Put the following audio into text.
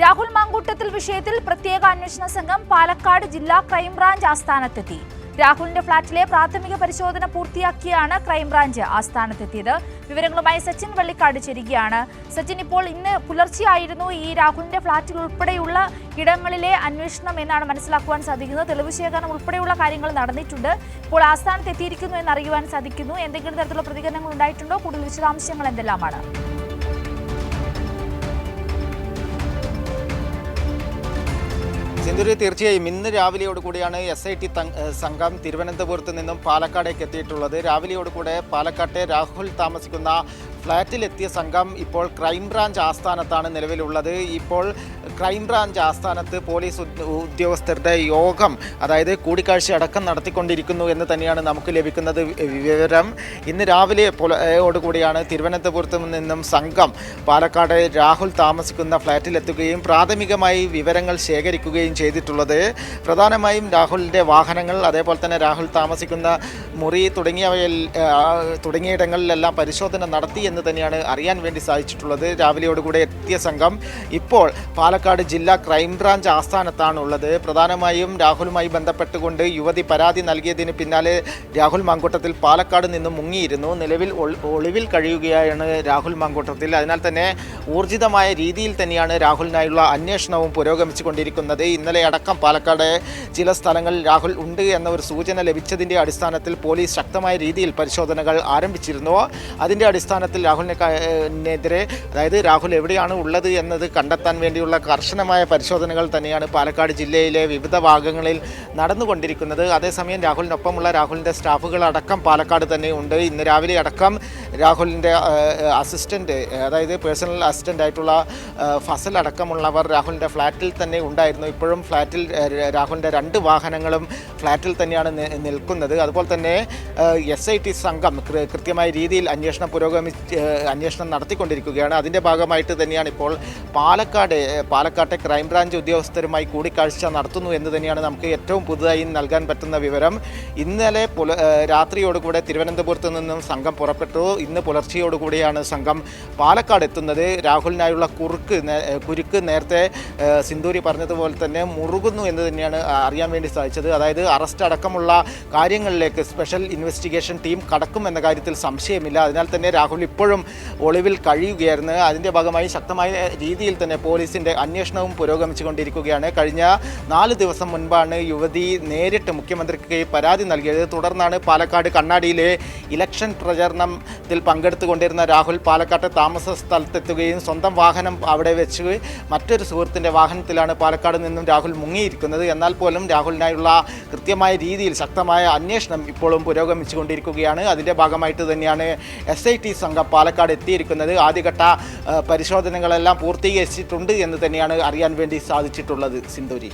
രാഹുൽ മാങ്കൂട്ടത്തിൽ വിഷയത്തിൽ പ്രത്യേക അന്വേഷണ സംഘം പാലക്കാട് ജില്ലാ ക്രൈംബ്രാഞ്ച് ആസ്ഥാനത്തെത്തി. രാഹുലിന്റെ ഫ്ളാറ്റിലെ പ്രാഥമിക പരിശോധന പൂർത്തിയാക്കിയാണ് ക്രൈംബ്രാഞ്ച് ആസ്ഥാനത്തെത്തിയത്. വിവരങ്ങളുമായി സച്ചിൻ വള്ളിക്കാട് ചേരുകയാണ്. സച്ചിൻ, ഇപ്പോൾ ഇന്ന് പുലർച്ചെയായിരുന്നു ഈ രാഹുലിന്റെ ഫ്ളാറ്റിൽ ഉൾപ്പെടെയുള്ള ഇടങ്ങളിലെ അന്വേഷണം എന്നാണ് മനസ്സിലാക്കുവാൻ സാധിക്കുന്നത്. തെളിവ് ശേഖരണം ഉൾപ്പെടെയുള്ള കാര്യങ്ങൾ നടന്നിട്ടുണ്ട്. ഇപ്പോൾ ആസ്ഥാനത്ത് എത്തിയിരിക്കുന്നു എന്നറിയുവാൻ സാധിക്കുന്നു. എന്തെങ്കിലും തരത്തിലുള്ള പ്രതികരണങ്ങൾ ഉണ്ടായിട്ടുണ്ടോ? കൂടുതൽ വിശദാംശങ്ങൾ എന്തെല്ലാമാണ്? സിന്ധുരി, തീർച്ചയായും ഇന്ന് രാവിലെയോടുകൂടിയാണ് SIT സംഘം തിരുവനന്തപുരത്ത് നിന്നും പാലക്കാടേക്ക് എത്തിയിട്ടുള്ളത്. രാവിലെയോടുകൂടെ പാലക്കാട്ടെ രാഹുൽ താമസിക്കുന്ന ഫ്ളാറ്റിലെത്തിയ സംഘം ഇപ്പോൾ ക്രൈംബ്രാഞ്ച് ആസ്ഥാനത്താണ് നിലവിലുള്ളത്. ഇപ്പോൾ ക്രൈംബ്രാഞ്ച് ആസ്ഥാനത്ത് പോലീസ് ഉദ്യോഗസ്ഥരുടെ യോഗം, അതായത് കൂടിക്കാഴ്ച അടക്കം നടത്തിക്കൊണ്ടിരിക്കുന്നു എന്ന് തന്നെയാണ് നമുക്ക് ലഭിക്കുന്നത് വിവരം. ഇന്ന് രാവിലെയോടുകൂടിയാണ് തിരുവനന്തപുരത്ത് നിന്നും സംഘം പാലക്കാട് രാഹുൽ താമസിക്കുന്ന ഫ്ളാറ്റിലെത്തുകയും പ്രാഥമികമായി വിവരങ്ങൾ ശേഖരിക്കുകയും ചെയ്തിട്ടുള്ളത്. പ്രധാനമായും രാഹുലിൻ്റെ വാഹനങ്ങൾ, അതേപോലെ തന്നെ രാഹുൽ താമസിക്കുന്ന മുറി തുടങ്ങിയിടങ്ങളിലെല്ലാം പരിശോധന നടത്തി എന്ന് തന്നെയാണ് അറിയാൻ വേണ്ടി സാധിച്ചിട്ടുള്ളത്. രാവിലെയോടുകൂടെ എത്തിയ സംഘം ഇപ്പോൾ പാലക്കാട് ജില്ലാ ക്രൈംബ്രാഞ്ച് ആസ്ഥാനത്താണുള്ളത്. പ്രധാനമായും രാഹുലുമായി ബന്ധപ്പെട്ടുകൊണ്ട് യുവതി പരാതി നൽകിയതിന് പിന്നാലെ രാഹുൽ മാങ്കൂട്ടത്തിൽ പാലക്കാട് നിന്ന് മുങ്ങിയിരുന്നു. നിലവിൽ ഒളിവിൽ കഴിയുകയാണ് രാഹുൽ മാങ്കൂട്ടത്തിൽ. അതിനാൽ തന്നെ ഊർജിതമായ രീതിയിൽ തന്നെയാണ് രാഹുലിനായുള്ള അന്വേഷണവും പുരോഗമിച്ചുകൊണ്ടിരിക്കുന്നത്. ഇന്നലെ അടക്കം പാലക്കാട് ചില സ്ഥലങ്ങളിൽ രാഹുൽ ഉണ്ട് എന്ന ഒരു സൂചന ലഭിച്ചതിൻ്റെ അടിസ്ഥാനത്തിൽ പോലീസ് ശക്തമായ രീതിയിൽ പരിശോധനകൾ ആരംഭിച്ചിരുന്നു. അതിൻ്റെ അടിസ്ഥാനത്തിൽ രാഹുലിനെതിരെ, അതായത് രാഹുൽ എവിടെയാണ് ഉള്ളത് എന്നത് കണ്ടെത്താൻ വേണ്ടിയുള്ള കർശനമായ പരിശോധനകൾ തന്നെയാണ് പാലക്കാട് ജില്ലയിലെ വിവിധ ഭാഗങ്ങളിൽ നടന്നുകൊണ്ടിരിക്കുന്നത്. അതേസമയം രാഹുലിനൊപ്പമുള്ള രാഹുലിൻ്റെ സ്റ്റാഫുകളടക്കം പാലക്കാട് തന്നെ ഉണ്ട്. ഇന്ന് രാവിലെ അടക്കം രാഹുലിൻ്റെ അസിസ്റ്റൻ്റ്, അതായത് പേഴ്സണൽ അസിസ്റ്റൻ്റ് ആയിട്ടുള്ള ഫസൽ അടക്കമുള്ളവർ രാഹുലിൻ്റെ ഫ്ളാറ്റിൽ തന്നെ ഉണ്ടായിരുന്നു. ഇപ്പോഴും ഫ്ളാറ്റിൽ രാഹുലിൻ്റെ 2 വാഹനങ്ങളും ഫ്ളാറ്റിൽ തന്നെയാണ് നിൽക്കുന്നത്. അതുപോലെ തന്നെ SIT സംഘം കൃത്യമായ രീതിയിൽ അന്വേഷണം നടത്തിക്കൊണ്ടിരിക്കുകയാണ്. അതിൻ്റെ ഭാഗമായിട്ട് തന്നെയാണ് ഇപ്പോൾ പാലക്കാട്ടെ ക്രൈംബ്രാഞ്ച് ഉദ്യോഗസ്ഥരുമായി കൂടിക്കാഴ്ച നടത്തുന്നു എന്ന് തന്നെയാണ് നമുക്ക് ഏറ്റവും പുതുതായി നൽകാൻ പറ്റുന്ന വിവരം. ഇന്നലെ രാത്രിയോടുകൂടെ തിരുവനന്തപുരത്ത് നിന്നും സംഘം പുറപ്പെട്ടു. ഇന്ന് പുലർച്ചയോടുകൂടിയാണ് സംഘം പാലക്കാട് എത്തുന്നത്. രാഹുലിനായുള്ള കുരുക്ക് നേരത്തെ സിന്ധൂരി പറഞ്ഞതുപോലെ തന്നെ മുറുകുന്നു എന്ന് തന്നെയാണ് അറിയാൻ വേണ്ടി സാധിച്ചത്. അതായത് അറസ്റ്റ് അടക്കമുള്ള കാര്യങ്ങളിലേക്ക് സ്പെഷ്യൽ ഇൻവെസ്റ്റിഗേഷൻ ടീം കടക്കും എന്ന കാര്യത്തിൽ സംശയമില്ല. അതിനാൽ തന്നെ രാഹുൽ ഇപ്പോഴും ഒളിവിൽ കഴിയുകയായിരുന്നു. അതിൻ്റെ ഭാഗമായി ശക്തമായ രീതിയിൽ തന്നെ പോലീസിൻ്റെ അന്വേഷണവും പുരോഗമിച്ചുകൊണ്ടിരിക്കുകയാണ്. കഴിഞ്ഞ 4 ദിവസം മുൻപാണ് യുവതി നേരിട്ട് മുഖ്യമന്ത്രിക്ക് പരാതി നൽകിയത്. തുടർന്നാണ് പാലക്കാട് കണ്ണാടിയിലെ ഇലക്ഷൻ പ്രചരണത്തിൽ പങ്കെടുത്തുകൊണ്ടിരുന്ന രാഹുൽ പാലക്കാട്ടെ താമസ സ്ഥലത്തെത്തുകയും സ്വന്തം വാഹനം അവിടെ വെച്ച് മറ്റൊരു സുഹൃത്തിൻ്റെ വാഹനത്തിലാണ് പാലക്കാട് നിന്നും രാഹുൽ മുങ്ങിയിരിക്കുന്നത്. എന്നാൽ പോലും രാഹുലിനായുള്ള കൃത്യമായ രീതിയിൽ ശക്തമായ അന്വേഷണം ഇപ്പോഴും പുരോഗമിച്ചുകൊണ്ടിരിക്കുകയാണ്. അതിൻ്റെ ഭാഗമായിട്ട് തന്നെയാണ് SIT സംഘം പാലക്കാട് എത്തിയിരിക്കുന്നത്. ആദ്യഘട്ട പരിശോധനകളെല്ലാം പൂർത്തീകരിച്ചിട്ടുണ്ട് എന്ന് തന്നെയാണ് അറിയാൻ വേണ്ടി സാധിച്ചിട്ടുള്ളത്. സിന്ധൂരി.